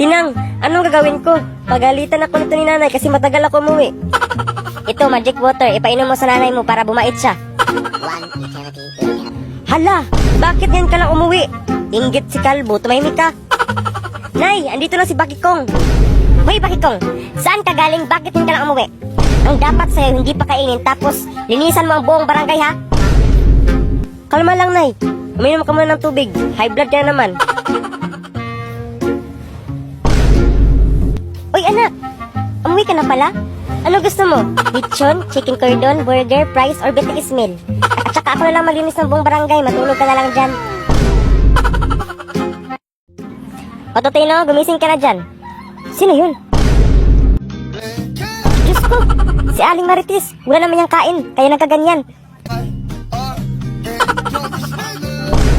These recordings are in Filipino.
Tinang, anong gagawin ko? Pagalitan ako nito ni nanay kasi matagal ako umuwi. Ito, magic water. Ipainom mo sa nanay mo para bumait siya. Hala, bakit yan ka lang umuwi? Inggit si Kalbo, tumahimik ka. Nay, andito na si Bakikong. Hoy Bakikong, saan ka galing? Bakit yan ka lang umuwi? Ang dapat sa'yo, hindi pa kainin tapos linisan mo ang buong barangay ha? Kalma lang, Nay. Uminom ka muna ng tubig. High blood ka na naman. Uy anak, umuwi ka na pala? Ano gusto mo? Lechon, chicken cordon, burger, fries, or betek ismail? At saka ako na lang malinis ng buong barangay. Matulog ka na lang dyan. O Totino, gumising ka na dyan. Sino yun? Diyos ko, si Aling Marites. Wala naman niyang kain, kaya nagkaganyan.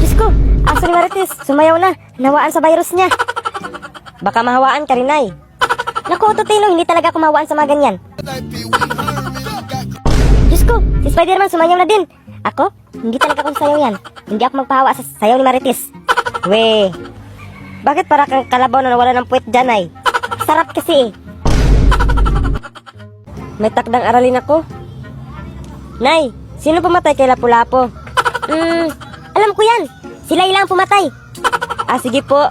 Diyos ko, aso ni Marites. Sumayaw na, nawaan sa virus niya. Baka mahawaan ka rin ay. Naku, Totino, hindi talaga ako mahawaan sa mga ganyan. Diyos ko, si Spider-Man sumayaw na din. Ako? Hindi talaga akong sayaw yan. Hindi ako magpahawa sa sayaw ni Marites. Weh, bakit para kang kalabaw na nawala ng puwet dyan ay? Sarap kasi eh. May takdang aralin ako. Nay, sino pumatay kay Lapu-Lapu? Alam ko yan. Si Layla ang pumatay. Ah, sige po.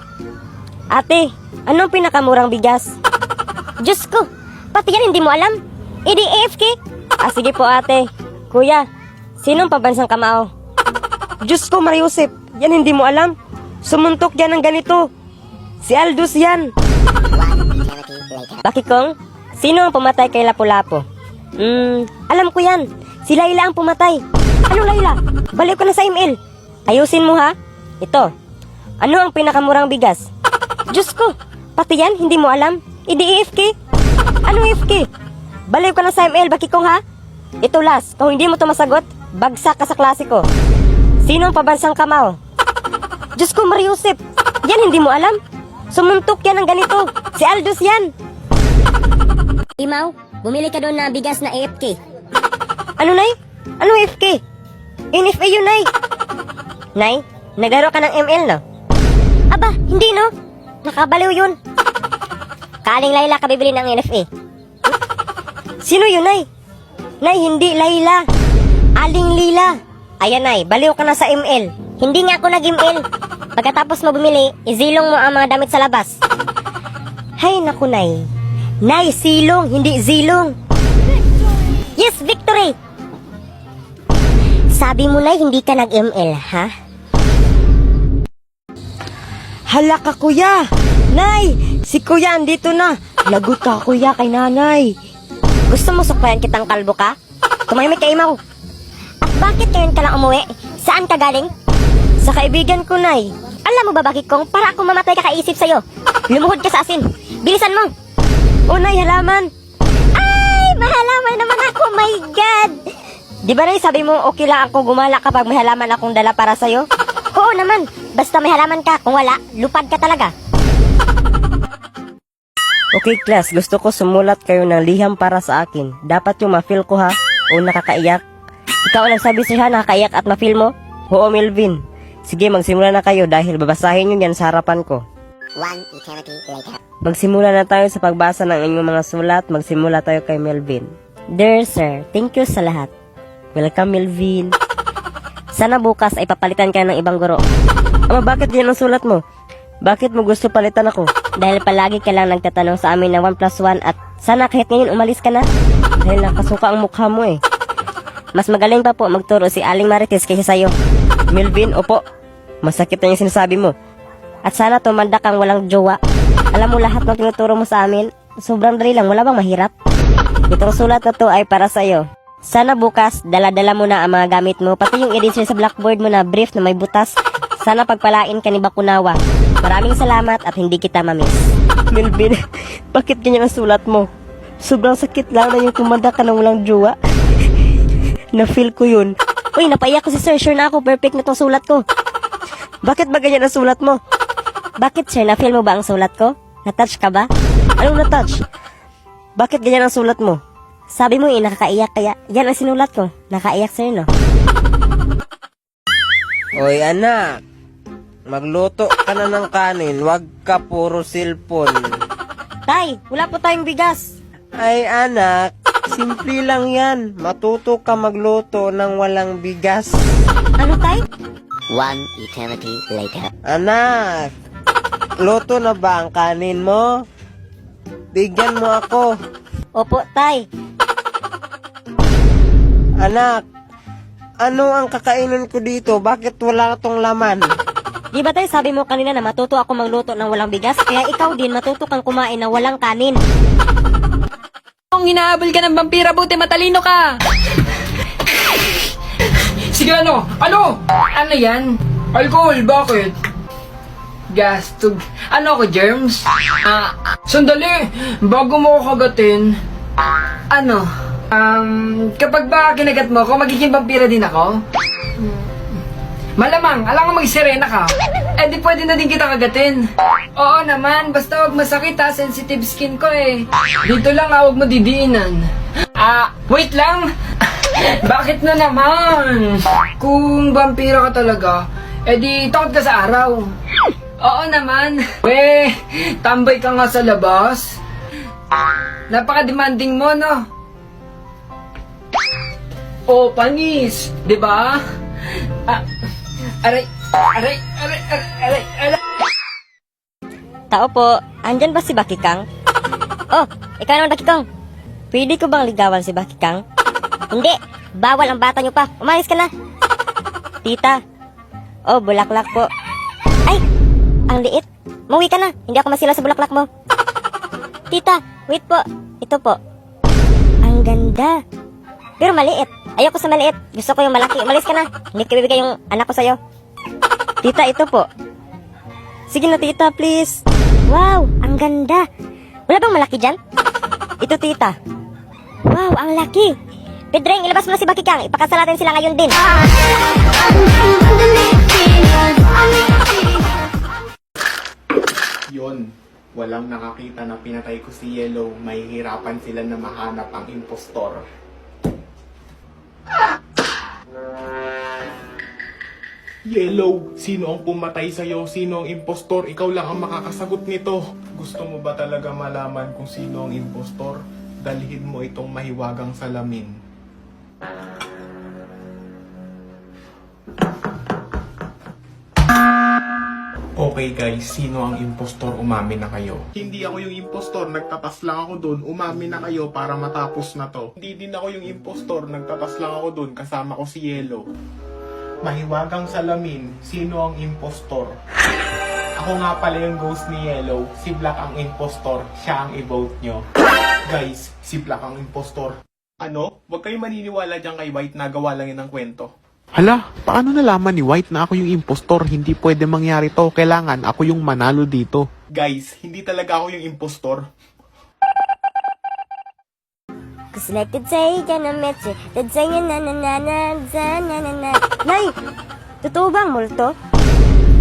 Ate, anong pinakamurang bigas? Diyos ko, pati yan hindi mo alam. Edi AFK. Ah, sige po ate. Kuya, sinong pabansang kamao? Diyos ko, Mariusip, yan hindi mo alam. Sumuntok yan ng ganito. Si Aldous yan. Bakikong, sino ang pumatay kay Lapu-Lapu? Alam ko yan. Si Layla ang pumatay. Anong Layla? Balik ko na sa email. Ayusin mo ha. Ito. Ano ang pinakamurang bigas? Diyos ko, pati yan hindi mo alam. Idi AFK? Anong AFK? Balik ka na sa email, Bakikong ha. Ito last. Kung hindi mo to masagot, bagsak ka sa klase ko. Sino ang pabansang kamao? Diyos ko, Mariusip. Yan hindi mo alam. Sumuntok yan ng ganito. Si Aldous yan. Imaw, bumili ka doon na bigas na AFK. Ano, Nay? Ano AFK? NFA yun, Nay. Nay, naglaro ka ng ML, no? Aba, hindi, no? Nakabaliw yun. Kaling Layla ka bibili ng NFA. Sino yun, Nay? Nay, hindi Layla. Aling Lila. Ayan, Nay, baliw ka na sa ML. Hindi nga ako nag-ML. Pagkatapos mo bumili, izilong mo ang mga damit sa labas. Hay naku, Nay. Nay, silong, hindi zilong. Yes, victory! Sabi mo, Nay, hindi ka nag-ML, ha? Hala ka, kuya! Nay! Si kuya andito na! Lagot ka, kuya, kay nanay. Gusto mo suklayan kitang kalbo ka? Tumahimik ka, Imaw. At bakit ngayon ka lang umuwi? Saan ka galing? Sa kaibigan ko, Nay. Alam mo ba, Bakikong, para akong mamatay kakaisip sa'yo. Lumuhod ka sa asin. Bilisan mo. O, Nay, halaman. Ay, mahalaman naman ako, my God. Di ba, Nay, sabi mo, okay lang ako gumala kapag may halaman akong dala para sa'yo? Oo naman. Basta may halaman ka. Kung wala, lupad ka talaga. Okay, class. Gusto ko sumulat kayo ng liham para sa akin. Dapat yung ma-feel ko, ha? O nakakaiyak. Ikaw lang sabi siya, nakakaiyak at ma-feel mo? Oo, Melvin. Sige, magsimula na kayo dahil babasahin nyo yan sa harapan ko. 1 eternity later. Magsimula na tayo sa pagbasa ng inyong mga sulat. Magsimula tayo kay Melvin. Dear Sir, thank you sa lahat. Welcome, Melvin. Sana bukas ay papalitan ka ng ibang guro. Ama, bakit yan ang sulat mo? Bakit mo gusto palitan ako? Dahil palagi ka lang nagtatanong sa amin na 1+1 at sana kahit ngayon umalis ka na. Dahil nakasuka ang mukha mo eh. Mas magaling pa po magturo si Aling Marites kaysa sa'yo. Melvin, opo. Masakit na yung sinasabi mo. At sana tumanda kang walang jowa. Alam mo lahat ng tinuturo mo sa amin. Sobrang dali lang, wala bang mahirap? Itong sulat na to ay para sa'yo. Sana bukas, dala-dala mo na ang mga gamit mo. Pati yung eraser sa blackboard mo na brief na may butas. Sana pagpalain ka ni Bakunawa. Maraming salamat at hindi kita mamiss. Melvin, bakit ganyan ang sulat mo? Sobrang sakit lang na yung tumanda ka ng walang jowa. Na-feel ko yun. Uy, napaiyak ko si Sir. Sure na ako. Perfect na tong sulat ko. Bakit ba ganyan ang sulat mo? Bakit, Sir? Na-feel mo ba ang sulat ko? Na-touch ka ba? Anong na-touch? Bakit ganyan ang sulat mo? Sabi mo nakakaiyak kaya yan ang sinulat ko. Nakaiyak, Sir, no? Oy, anak. magluto ka na ng kanin, wag ka puro cellphone. Tay, wala po tayong bigas. Ay anak, simple lang yan. Matuto ka magluto ng walang bigas. Ano, tay? One eternity later. Anak, luto na ba ang kanin mo? Bigyan mo ako. Opo, tay. Anak, ano ang kakainin ko dito? Bakit wala tong laman? Di ba tay, sabi mo kanina na matuto ako magluto ng walang bigas? Kaya ikaw din matuto kang kumain ng walang kanin. Kung hinahabol ka ng vampira, buti matalino ka! Sige, ano? Ano? Ano yan? Alcohol, bakit? Gastog. Ano ako, germs? Sandali! Bago mo ako kagatin, ano? Kapag ba kinagat mo ako, magiging vampira din ako? Malamang, alam mo mag-sirena ka. Eh di pwede na din kita kagatin. Oo naman, basta wag masakit ha, sensitive skin ko eh. Dito lang ha, wag mo didiinan. Wait lang! Bakit na naman? Kung vampira ka talaga, eh di takot ka sa araw. Oo naman. Tambay ka nga sa labas. Napaka-demanding mo, no? Oh, panis! Di ba? Aray! Tao po, andyan ba si Bakikang? Oh, ikaw naman Bakikang. Pwede ko bang ligawan si Bakikang? Hindi, bawal ang bata niyo pa. Umayos ka na. Tita. Oh, bulaklak po. Ay, ang liit. Mauwi ka na, hindi ako masila sa bulaklak mo. Tita, wait po. Ito po. Ang ganda. Pero maliit. Ayoko sa maliit. Gusto ko yung malaki. Umalis ka na. Hindi ko bibigay yung anak ko sa'yo. Tita, ito po. Sige na, tita, please. Wow, ang ganda. Wala bang malaki dyan? Ito, tita. Wow, ang laki. Pedreng, ilabas mo na si Bakikang. Ipakasal natin sila ngayon din. Yon, walang nakakita na pinatay ko si Yellow, mahihirapan sila na mahanap ang impostor. Yellow, sino ang pumatay sa'yo? Sino ang impostor? Ikaw lang ang makakasagot nito. Gusto mo ba talaga malaman kung sino ang impostor? Dalhin mo itong mahiwagang salamin. Okay guys, sino ang impostor? Umamin na kayo. Hindi ako yung impostor, nagtatas lang ako dun. Umamin na kayo para matapos na to. Hindi din ako yung impostor, nagtatas lang ako dun. Kasama ko si Yellow. Mahiwagang salamin, sino ang impostor? Ako nga pala yung ghost ni Yellow. Si Black ang impostor, siya ang i-vote nyo. Guys, si Black ang impostor. Ano? Huwag kayo maniniwala dyan kay White, nagawa lang yun ng kwento. Hala, paano nalaman ni White na ako yung impostor? Hindi pwede mangyari to. Kailangan ako yung manalo dito. Guys, hindi talaga ako yung impostor. Selected say, dyan ang metse. Tad say, na. Nay, totoo ba ang multo?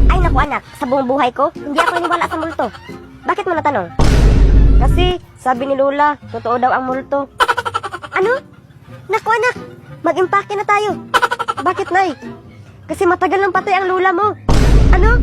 Ay, naku anak, sa buong buhay ko, hindi ako naniwala sa multo. Bakit mo natanong? Kasi, sabi ni Lola, totoo daw ang multo. Ano? Naku anak, mag-impake na tayo. Bakit, Nay? Kasi matagal nang patay ang Lola mo. Ano?